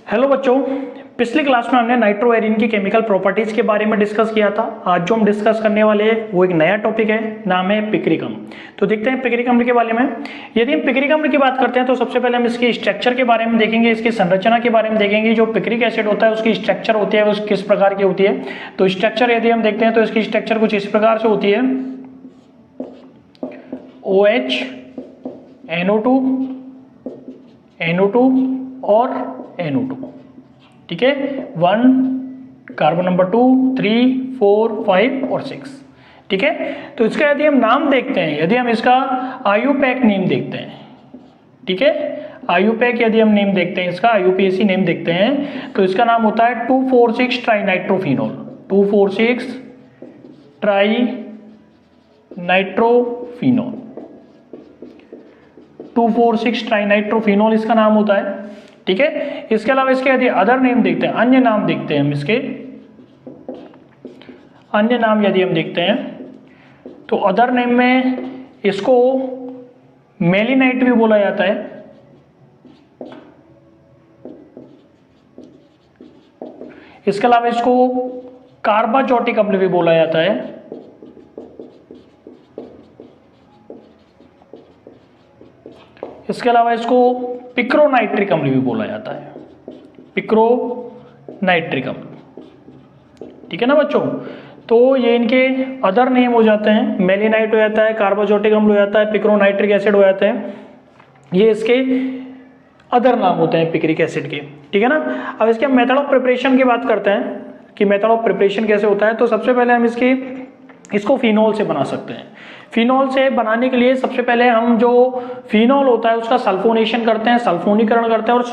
Hello बच्चों, पिछली class में हमने नाइट्रोएरिन की केमिकल प्रॉपर्टीज के बारे में डिस्कस किया था। आज जो हम डिस्कस करने वाले हैं वो एक नया टॉपिक है, नाम है पिक्रिक अम्ल। तो देखते हैं पिक्रिक अम्ल के बारे में। यदि हम पिक्रिक अम्ल की बात करते हैं तो सबसे पहले हम इसकी स्ट्रक्चर के बारे में देखेंगे, इसकी संरचना के बारे में देखेंगे। जो पिक्रिक एसिड होता है उसकी स्ट्रक्चर होती है, वो किस प्रकार की होती है। तो स्ट्रक्चर यदि हम देखते हैं तो इसकी स्ट्रक्चर कुछ इस प्रकार से होती है। OH, NO2, NO2 और NO2, ठीक है। 1 कार्बन नंबर 2, 3, 4, 5 और 6, ठीक है। तो इसका यदि हम नाम देखते हैं, यदि हम इसका आयुपैक नेम देखते हैं, ठीक है, आयुपैक यदि हम नेम देखते हैं, इसका IUPAC नेम देखते हैं तो इसका नाम होता है 2,4,6 ट्राइनाइट्रोफिनॉल। 2,4,6 ट्राइनाइट्रोफिनॉल, 2,4,6 ट्राइनाइट्रोफिनॉल इसका नाम होता है, ठीक है। इसके अलावा इसके यदि अदर नेम देखते हैं, अन्य नाम देखते हैं हम इसके, अन्य नाम यदि हम देखते हैं तो अदर नेम में इसको मेलिनाइट भी बोला जाता है, इसके अलावा इसको कार्बाचोटिक अम्ल भी बोला जाता है, इसके अलावा इसको पिक्रोनाइट्रिक अम्ल भी बोला जाता है, पिक्रोनाइट्रिक अम्ल, ठीक है ना बच्चों। तो ये इनके अदर नेम हो जाते हैं, मेलिनाइट हो जाता है, कार्बाचोटिक अम्ल हो जाता है, पिक्रोनाइट्रिक एसिड हो जाता है, ये इसके अदर नाम होते हैं पिक्रिक एसिड के, ठीक है ना। अब इसके मेथड ऑफ प्रिपरेशन की बात करते हैं कि मेथड ऑफ प्रिपरेशन कैसे होता है। तो सबसे पहले हम इसको फिनॉल से बना सकते हैं। फिनॉल से बनाने के लिए सबसे पहले हम जो फिनॉल होता है उसका सल्फोनेशन करते हैं, सल्फोनीकरण करते हैं, और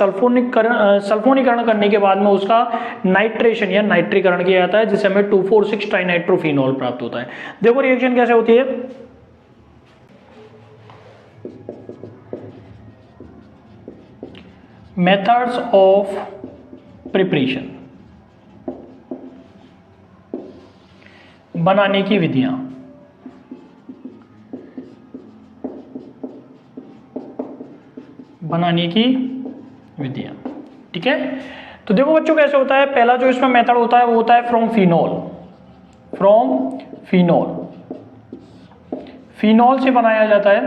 सल्फोनीकरण करने के बाद में उसका नाइट्रेशन या नाइट्रीकरण किया जाता है, जिससे हमें 2,4,6 ट्राइनाइट्रोफिनॉल प्राप्त होता है। देखो रिएक्शन कैसे होती है। मेथड्स ऑफ प्रिपरेशन, बनाने की विधियां। बनाने की विधियां, ठीक है। तो देखो बच्चों कैसे होता है। पहला जो इसमें मेथड होता है वो होता है फ्रॉम फिनॉल। फिनॉल से बनाया जाता है,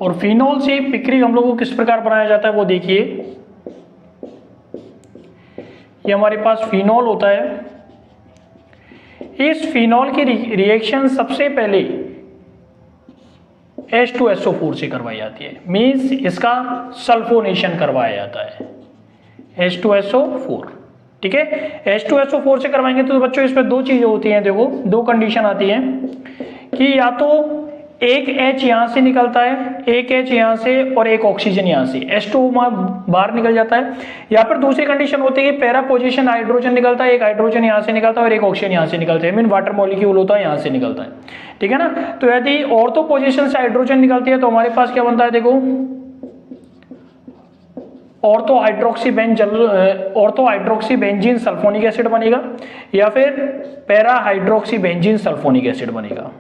और फिनॉल से पिक्रिक अम्लों को किस प्रकार बनाया जाता है वो देखिए। ये हमारे पास फिनॉल होता है। इस फिनॉल की रिएक्शन सबसे पहले H2SO4 से करवाई जाती है, मीन्स इसका सल्फोनेशन करवाया जाता है, H2SO4, ठीक है। H2SO4 से करवाएंगे तो बच्चों इसमें दो चीजें होती हैं। देखो दो कंडीशन आती है कि या तो एक H यहां से निकलता है, एक H यहां से और एक ऑक्सीजन यहां से, H2 बाहर निकल जाता है, या फिर दूसरी कंडीशन होती है कि पैरा पोजीशन हाइड्रोजन निकलता है, एक हाइड्रोजन यहां से निकलता है और एक ऑक्सीजन यहां से निकलता है, मीन वाटर मॉलिक्यूल होता है यहां से निकलता है, ठीक है ना। तो यदि ऑर्थो पोजीशन से हाइड्रोजन निकलती है तो हमारे पास क्या बनता है, देखो ortho hydroxy benzene sulphonic acid बनेगा, या फिर para hydroxy benzene sulphonic acid बनेगा,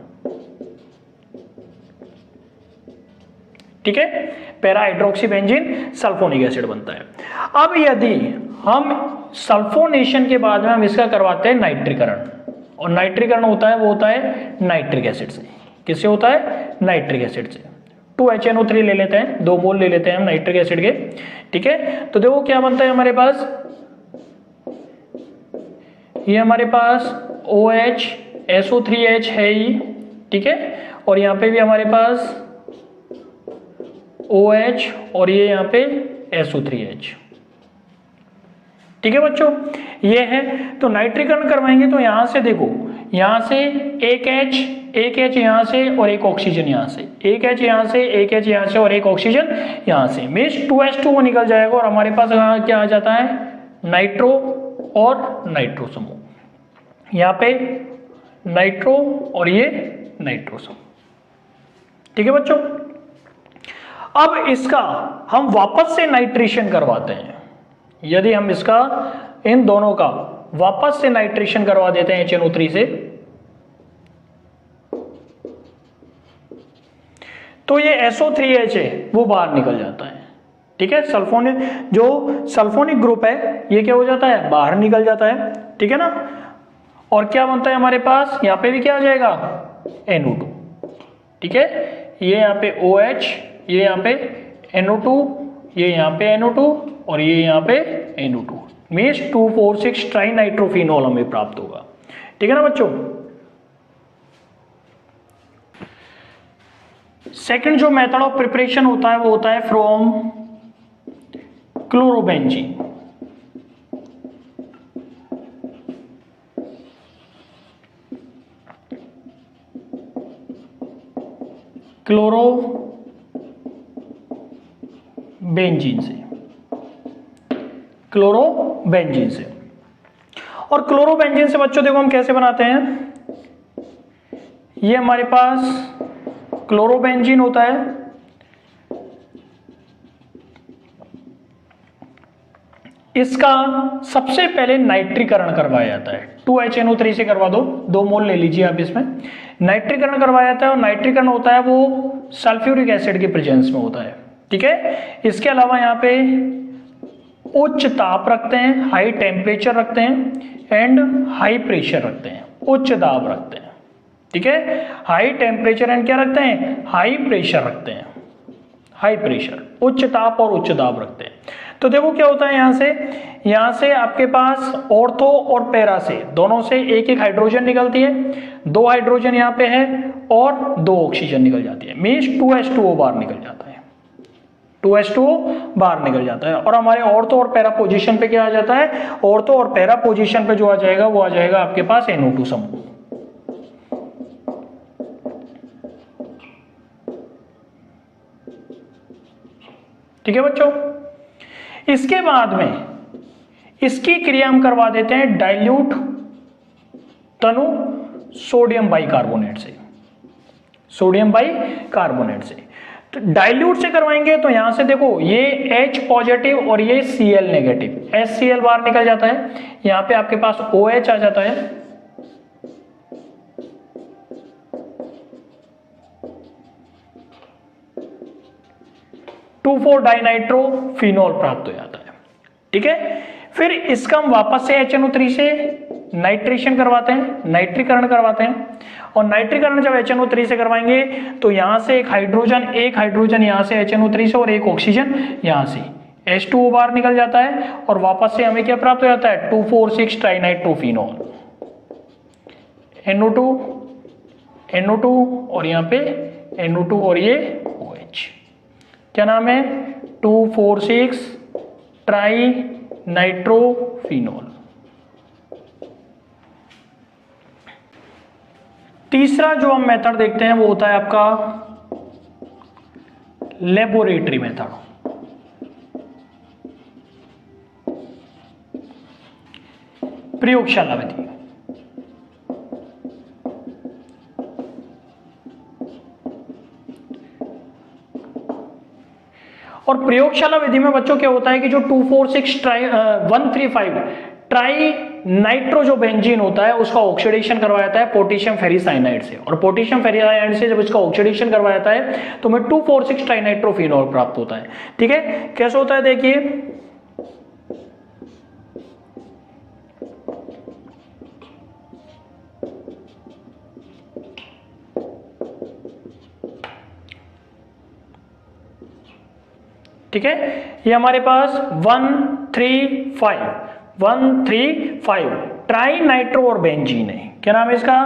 ठीक है। Para hydroxy benzene sulphonic acid बनता है। अब यदि हम सल्फोनेशन के बाद में हम इसका करवाते हैं नाइट्रीकरण, और नाइट्रीकरण होता है वो होता है नाइट्रिक एसिड से। किससे होता है? नाइट्रिक एसिड से। 2HNO3 ले लेते हैं, 2 मोल ले लेते हैं हम नाइट्रिक एसिड के, ठीक है। तो देखो क्या बनता है हमारे पास, ये हमारे पास OH SO3H है ही, ठीक है, और यहाँ पे भी हमारे पास OH और ये यहाँ पे SO3H, ठीक है बच्चों, ये है। तो नाइट्रीकरण करवाएंगे तो यहां से देखो, यहां से एक H यहां से और एक ऑक्सीजन यहां से, एक H यहां से, एक H यहां से और एक ऑक्सीजन यहां से, मीन्स 2H2O निकल जाएगा, और हमारे पास क्या आ जाता है, नाइट्रो और नाइट्रो समूह, यहाँ पे नाइट्रो और ये नाइट्रो समूह, ठीक है बच्चों। अब इसका हम वापस से नाइट्रेशन करवाते हैं। यदि हम इसका इन दोनों का वापस से नाइट्रेशन करवा देते हैं HNO3 से, तो ये SO3H है वो बाहर निकल जाता है, ठीक है। सल्फोनिक जो सल्फोनिक ग्रुप है ये क्या हो जाता है, बाहर निकल जाता है, ठीक है ना। और क्या बनता है हमारे पास, यहाँ पे भी क्या आ जाएगा, NO2, ठीक है। ये यहाँ पे OH, ये यहाँ पे NO2, ये यहाँ पे NO2 और ये यहाँ पे NO2, मीन्स 2,4,6 ट्राई नाइट्रोफिनॉल हमें प्राप्त होगा, ठीक है ना बच्चों। सेकंड जो मेथड ऑफ प्रिपरेशन होता है वो होता है फ्रॉम क्लोरोबेंजीन। क्लोरोबेंजीन से, क्लोरोबेंजीन से। और क्लोरोबेंजीन से बच्चों देखो हम कैसे बनाते हैं, ये हमारे पास क्लोरोबेंजीन होता है, इसका सबसे पहले नाइट्रीकरण करवाया जाता है, 2HNO3 से करवा दो, 2 मोल ले लीजिए आप इसमें। नाइट्रीकरण करवाया जाता है और नाइट्रीकरण होता है वो सल्फ्यूरिक एसिड के प्रेजेंस में होता है, ठीक है। इसके अलावा यहाँ पे उच्च ताप रखते हैं, हाई टेम्परेचर रखते हैं एंड हाई प्रेशर रखते हैं, उच्च दाब रखते हैं, ठीक है। हाई टेम्परेचर एंड क्या रखते हैं, हाई प्रेशर रखते हैं, हाई प्रेशर, उच्च ताप और उच्च दाब रखते हैं। तो देखो क्या होता है, यहाँ से आपके पास ऑर्थो और पैरा से दोनों से एक एक हाइड्रोजन निकलती है, 2 हाइड्रोजन यहाँ पे है और 2 ऑक्सीजन निकल जाती है, मीन्स 2H2O बाहर निकल जाता है, 2H2O बाहर निकल जाता है। और हमारे ऑर्थो और पैरा पोजीशन पे क्या आ जाता है, ऑर्थो और पैरा पोजीशन पे जो आ जाएगा वो आ जाएगा आपके पास NO2 समूह, ठीक है बच्चों। इसके बाद में इसकी क्रिया हम करवा देते हैं डाइल्यूट तनु सोडियम बाइकार्बोनेट से, सोडियम बाइकार्बोनेट से। तो डाइल्यूट से करवाएंगे तो यहां से देखो ये H पॉजिटिव और ये Cl नेगेटिव, HCl बाहर निकल जाता है, यहां पे आपके पास OH आ जाता है, टू 4 डाइनाइट्रोफिनॉल प्राप्त हो जाता है, ठीक है। फिर इसका हम वापस से HNO3 से नाइट्रेशन करवाते हैं, नाइट्रीकरण करवाते हैं। और नाइट्रीकरण जब HNO3 से करवाएंगे तो यहां से एक हाइड्रोजन यहां से HNO3 से और एक ऑक्सीजन यहां से, H2O बाहर निकल जाता है और वापस से हमें क्या प्राप्त हो जाता है, 2,4,6 ट्राइनाइट्रोफिनॉल, NO2 और यहाँ पे NO2 और ये OH, क्या नाम है, 2,4,6 ट्राई नाइट्रोफिनॉल। तीसरा जो हम मेथड देखते हैं वो होता है आपका लेबोरेटरी मेथड, प्रयोगशाला विधि। और प्रयोगशाला विधि में बच्चों क्या होता है कि जो 135 ट्राई नाइट्रो जो बेंजीन होता है उसका ऑक्सीडेशन करवाया जाता है पोटेशियम फेरिसाइनाइड से, और पोटेशियम फेरिसाइनाइड से जब इसका ऑक्सीडेशन करवाया जाता है तो हमें 2,4,6 ट्राइनाइट्रोफिनॉल प्राप्त होता है, ठीक है। कैसे होता है देखिए, ठीक है। ये हमारे पास 135 ट्राई नाइट्रो और बेंजीन है, क्या नाम है इसका,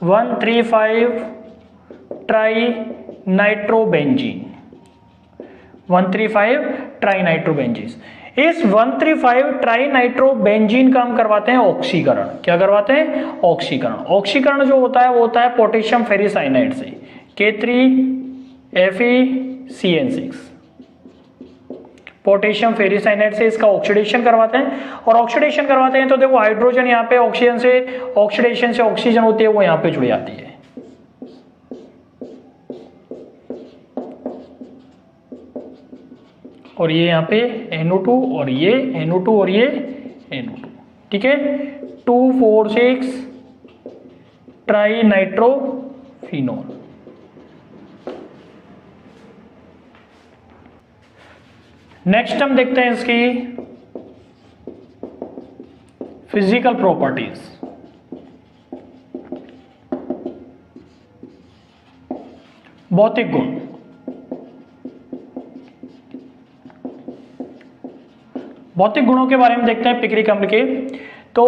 135 tri nitro benzene, 135 tri nitro benzene. इस 135 ट्राई नाइट्रो बेंजीन का हम करवाते हैं ऑक्सीकरण, क्या करवाते हैं, ऑक्सीकरण। ऑक्सीकरण जो होता है वो होता है पोटेशियम फेरिसाइनाइड से, K3FeCN6, पोटेशियम फेरिसाइनाइड से इसका ऑक्सीडेशन करवाते हैं। और ऑक्सीडेशन करवाते हैं तो देखो हाइड्रोजन यहाँ पे ऑक्सीजन से, ऑक्सीडेशन से ऑक्सीजन होती है वो यहाँ पे जुड़ जाती है, और ये यहाँ पे NO2 और ये NO2 और ये NO2, ठीक है। 2,4,6 ट्राई नाइट्रोफिनॉल। नेक्स्ट हम देखते हैं इसकी फिजिकल प्रॉपर्टीज। भौतिक गुण। भौतिक गुणों के बारे में देखते हैं पिक्रिक अम्ल के। तो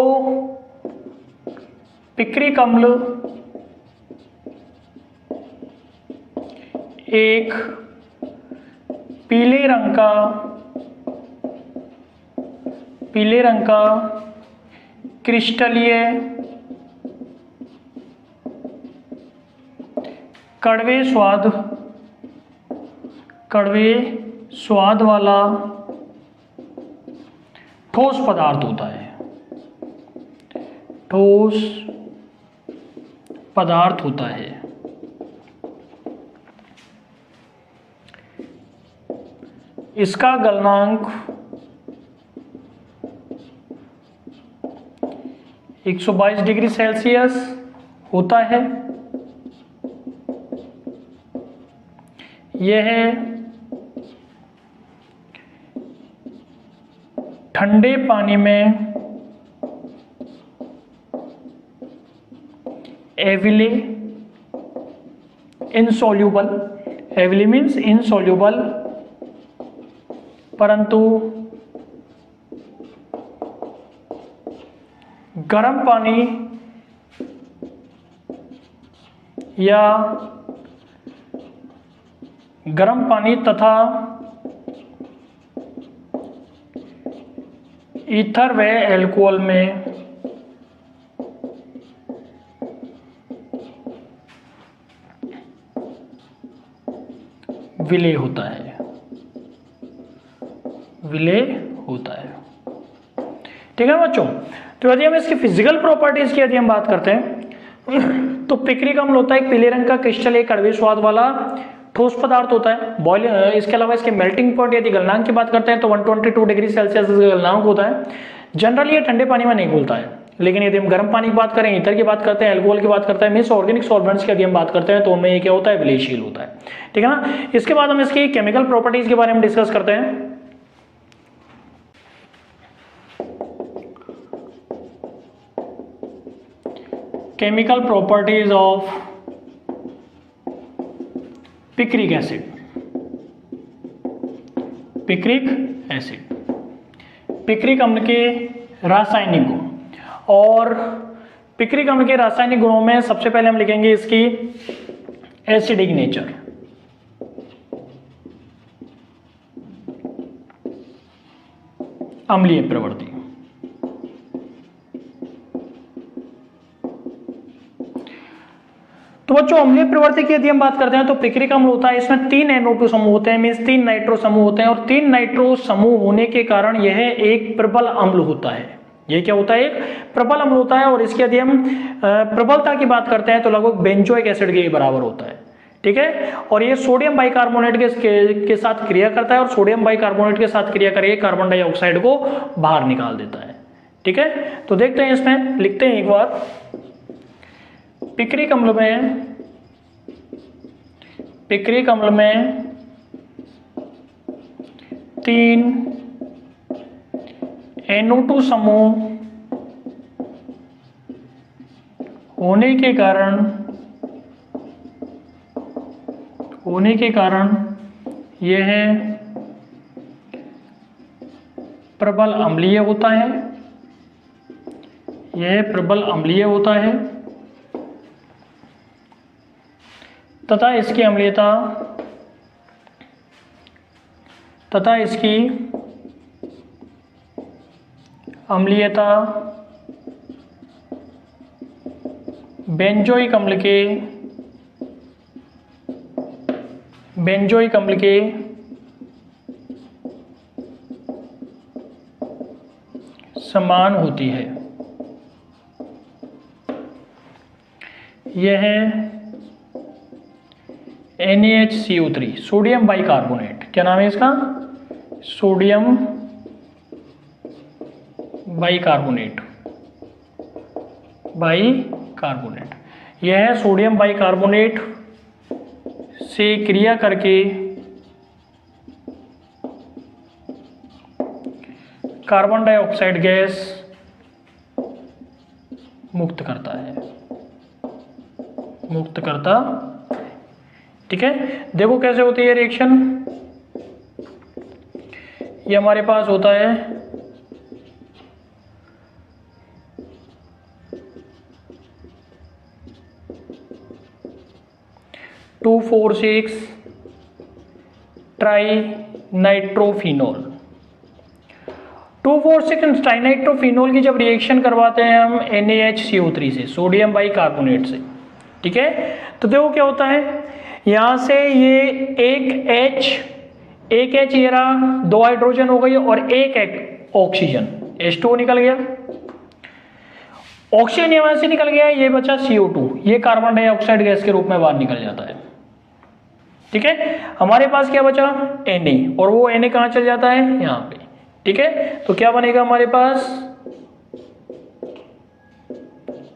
पिक्रिक अम्ल एक पीले रंग का क्रिस्टलीय कड़वे स्वाद वाला ठोस पदार्थ होता है। ठोस पदार्थ होता है। इसका गलनांक 122 डिग्री सेल्सियस होता है। यह ठंडे पानी में एविले इनसॉल्यूबल, एविले मीन्स इनसॉल्यूबल, परंतु गर्म पानी या गर्म पानी तथा ईथर व एल्कोहल में विलय होता है। ठीक है बच्चों। तो यदि हम इसकी फिजिकल प्रॉपर्टीज की यदि हम बात करते हैं तो पिक्रिक अम्ल होता है एक पीले रंग का क्रिस्टल, एक कड़वे स्वाद वाला ठोस पदार्थ होता है। बॉइल इसके अलावा इसके मेल्टिंग पॉइंट यदि गलनांक की बात करते हैं तो 122 डिग्री सेल्सियस गलनांक होता है। जनरली ये ठंडे पानी में नहीं घुलता है, लेकिन यदि हम गर्म पानी की बात करें, ईथर की बात करते हैं, एल्कोहल की बात करते हैं, मीन्स ऑर्गेनिक सॉल्वेंट्स की यदि हम बात करते हैं तो उनमें ये क्या होता है, विलयशील होता है। ठीक है ना। इसके बाद हम इसकी केमिकल प्रॉपर्टीज के बारे में डिस्कस करते हैं। Chemical properties of picric acid. Picric अम्ल के रासायनिक गुण, और पिक्रिक अम्ल के रासायनिक गुणों में सबसे पहले हम लिखेंगे इसकी एसिडिक नेचर। अम्लीय प्रवृत्ति। तो बच्चों अम्लीय प्रवृत्ति की यदि हम बात करते हैं तो पिक्रिक अम्ल होता है, इसमें 3 NO2 समूह होते हैं, मीन्स 3 नाइट्रो समूह होते हैं, और 3 नाइट्रो समूह होने के कारण यह एक प्रबल अम्ल होता है। ये क्या होता है, एक प्रबल अम्ल होता है। और इसकी यदि हम प्रबलता की बात करते हैं तो लगभग बेंजोइक एसिड के बराबर होता है। ठीक है। और ये सोडियम बाइकार्बोनेट के साथ क्रिया करता है, और सोडियम बाइकार्बोनेट के साथ क्रिया करके कार्बन डाइऑक्साइड को बाहर निकाल देता है। ठीक है। तो देखते हैं, इसमें लिखते हैं एक बार। पिक्रिक अम्ल में 3 NO2 समूह होने के कारण यह प्रबल अम्लीय होता है। तथा इसकी अम्लीयता बेंजोइक अम्ल के समान होती है। यह NaHCO3 सोडियम बाइकार्बोनेट, क्या नाम है इसका, सोडियम बाइकार्बोनेट। यह सोडियम बाइकार्बोनेट से क्रिया करके कार्बन डाइऑक्साइड गैस मुक्त करता है, मुक्त करता। ठीक है, देखो कैसे होती है रिएक्शन। ये हमारे पास होता है 2,4,6 ट्राई नाइट्रोफिनोल। 2,4,6 ट्राइनाइट्रोफिनोल की जब रिएक्शन करवाते हैं हम NaHCO3 से, सोडियम बाइकार्बोनेट से। ठीक है, तो देखो क्या होता है, यहां से ये एक H ये रहा, 2 हाइड्रोजन हो गई और एक ऑक्सीजन H2 निकल गया। ऑक्सीजन यहां से निकल गया, ये बचा CO2, ये कार्बन डाइऑक्साइड गैस के रूप में बाहर निकल जाता है। ठीक है, हमारे पास क्या बचा Na, और वो Na कहां चल जाता है यहां पे। ठीक है, तो क्या बनेगा हमारे पास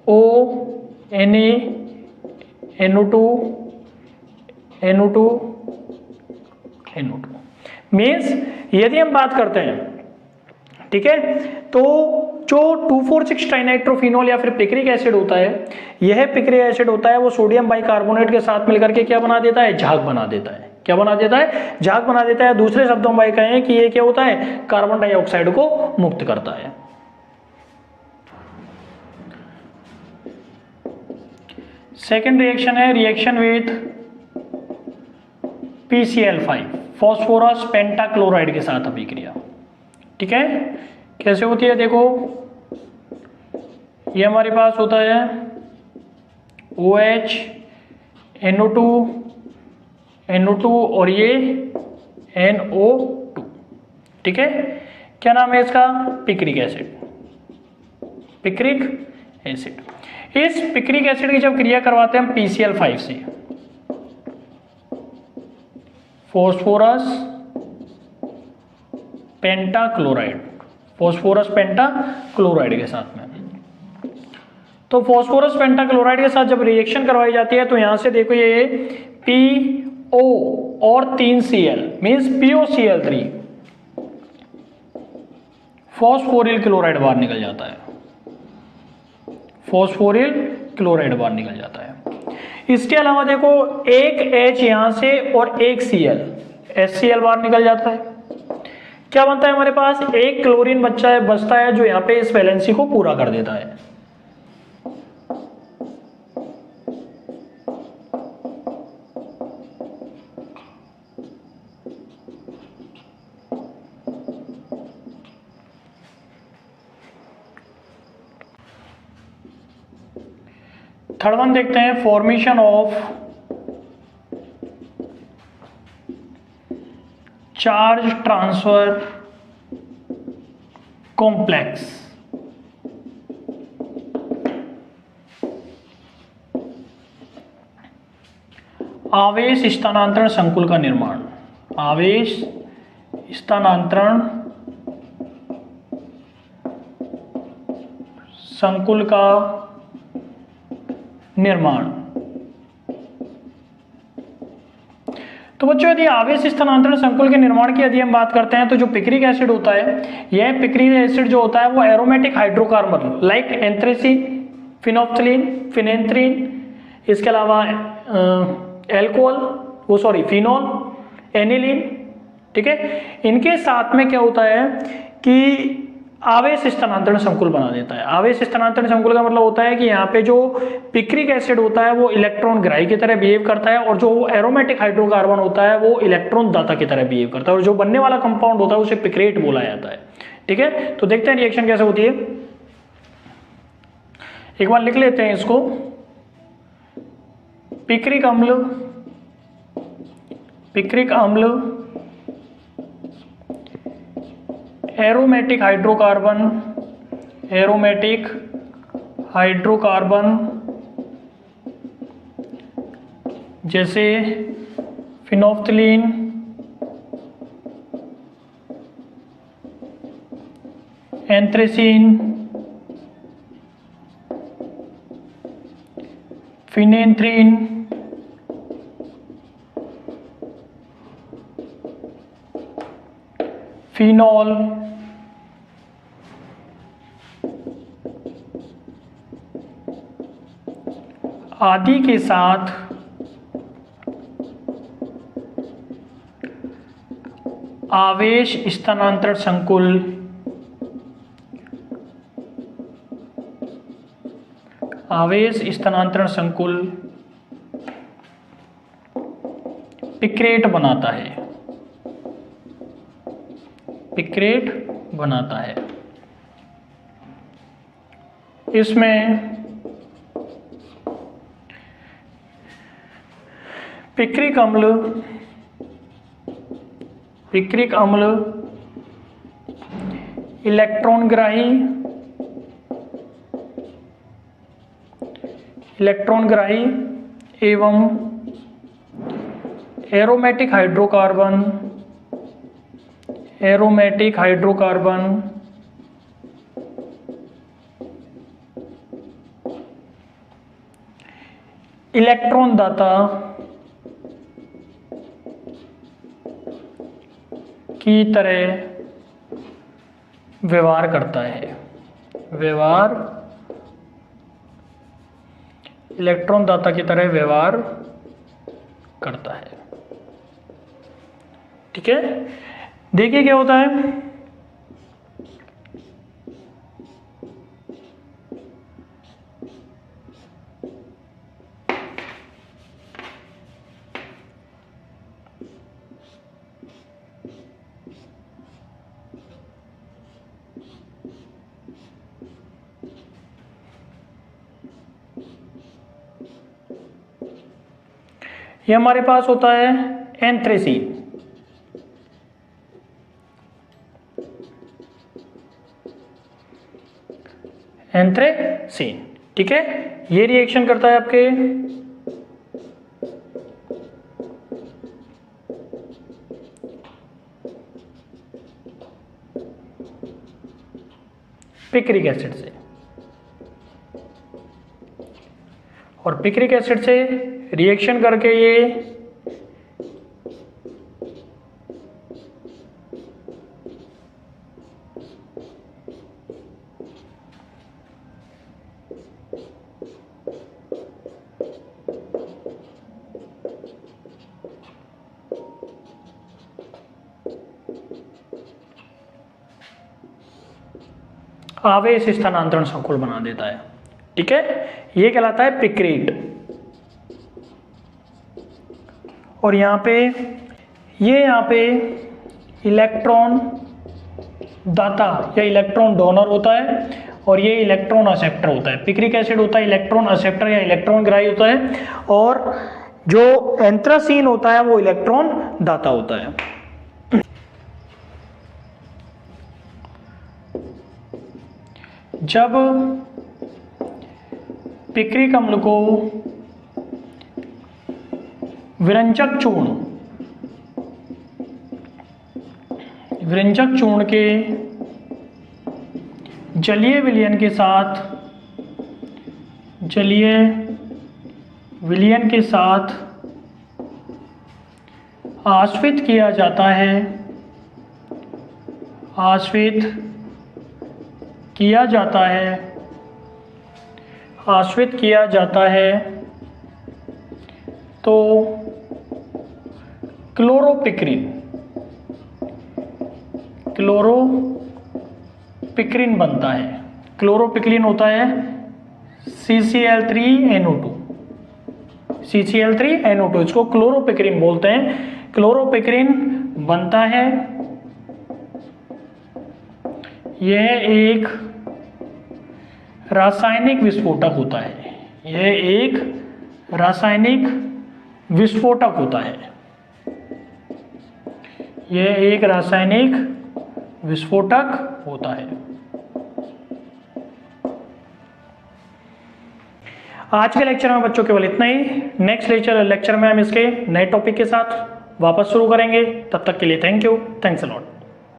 O Na NO2 NO2 NO2 means यदि हम बात करते हैं, ठीक है, तो जो 2,4,6 ट्राइनाइट्रोफिनोल या फिर पिक्रिक एसिड होता है, यह पिक्रिक एसिड होता है वो सोडियम बाइकार्बोनेट के साथ मिलकर के क्या बना देता है, झाग बना देता है। क्या बना देता है, झाग बना देता है। दूसरे शब्दों में कहें कि ये क्या होता है, कार्बन डाइऑक्साइड को मुक्त करता है। सेकेंड रिएक्शन है reaction with PCl5, phosphorus pentachloride के साथ अभिक्रिया। ठीक है, कैसे होती है देखो, ये हमारे पास होता है OH NO2 और ये NO2। ठीक है, क्या नाम है इसका, पिक्रिक एसिड, पिक्रिक एसिड। इस पिक्रिक एसिड की जब क्रिया करवाते हैं हम PCl5 से, फॉस्फोरस पेंटाक्लोराइड, फॉस्फोरस पेंटाक्लोराइड के साथ में, तो फॉस्फोरस पेंटाक्लोराइड के साथ जब रिएक्शन करवाई जाती है तो यहां से देखो ये PO और 3 Cl means POCl3, phosphoryl chloride बाहर निकल जाता है, फॉस्फोरिल क्लोराइड बाहर निकल जाता है। इसके अलावा देखो एक H यहां से और एक Cl HCl बाहर निकल जाता है। क्या बनता है हमारे पास, एक क्लोरीन बचता है जो यहाँ पे इस वैलेंसी को पूरा कर देता है। थर्ड वन देखते हैं, formation of charge transfer complex. आवेश स्थानांतरण संकुल का निर्माण, आवेश स्थानांतरण संकुल का निर्माण। तो बच्चों यदि आवेश स्थानांतरण संकुल के निर्माण की यदि हम बात करते हैं तो जो पिक्रिक एसिड होता है, यह पिक्रिक एसिड जो होता है वो aromatic hydrocarbon like anthracene, phenolphthalein, phenanthrene, इसके अलावा अल्कोहल फिनॉल, एनिलीन, ठीक है, इनके साथ में क्या होता है कि आवेश स्थानांतरण संकुल बना देता है। आवेश स्थानांतरण संकुल का मतलब होता है कि यहाँ पे जो पिक्रिक एसिड होता है वो इलेक्ट्रॉन ग्राही की तरह बिहेव करता है और जो एरोमेटिक हाइड्रोकार्बन होता है वो इलेक्ट्रॉन दाता की तरह बिहेव करता है और जो बनने वाला कंपाउंड होता है उसे पिक्रेट बोला जाता है। ठीक है, तो देखते हैं रिएक्शन कैसे होती है। एक बार लिख लेते हैं इसको, पिक्रिक अम्ल एरोमेटिक हाइड्रोकार्बन जैसे फिनोफ्थलीन, एंथ्रेसीन, फिनेंथ्रीन, फिनॉल, आदि के साथ आवेश स्थानांतरण संकुल पिक्रेट बनाता है। इसमें पिक्रिक अम्ल इलेक्ट्रॉनग्राही एवं एरोमेटिक हाइड्रोकार्बन इलेक्ट्रॉन दाता की तरह व्यवहार करता है। इलेक्ट्रॉन दाता की तरह व्यवहार करता है। ठीक है, देखिए क्या होता है। ये हमारे पास होता है एंथ्रेसीन। ठीक है, ये रिएक्शन करता है आपके पिक्रिक एसिड से, और पिक्रिक एसिड से रिएक्शन करके ये आवेश स्थानांतरण संकुल बना देता है। ठीक है, ये कहलाता है पिक्रेट। और यहाँ पे इलेक्ट्रॉन दाता या इलेक्ट्रॉन डोनर होता है, और ये इलेक्ट्रॉन एक्सेप्टर होता है। पिक्रिक एसिड होता है इलेक्ट्रॉन एक्सेप्टर या इलेक्ट्रॉन ग्राही होता है, और जो एंथ्रासीन होता है वो इलेक्ट्रॉन दाता होता है। जब पिक्रिक अम्ल को विरंजक चूर्ण के जलीय विलयन के साथ आश्वित किया जाता है तो क्लोरोपिक्रिन बनता है। क्लोरोपिक्रिन होता है CCl3NO2, इसको क्लोरोपिक्रिन बोलते हैं। क्लोरोपिक्रिन बनता है, यह एक रासायनिक विस्फोटक होता है। आज के लेक्चर में बच्चों केवल इतना ही। नेक्स्ट लेक्चर में हम इसके नए टॉपिक के साथ वापस शुरू करेंगे। तब तक के लिए thank you, thanks a lot.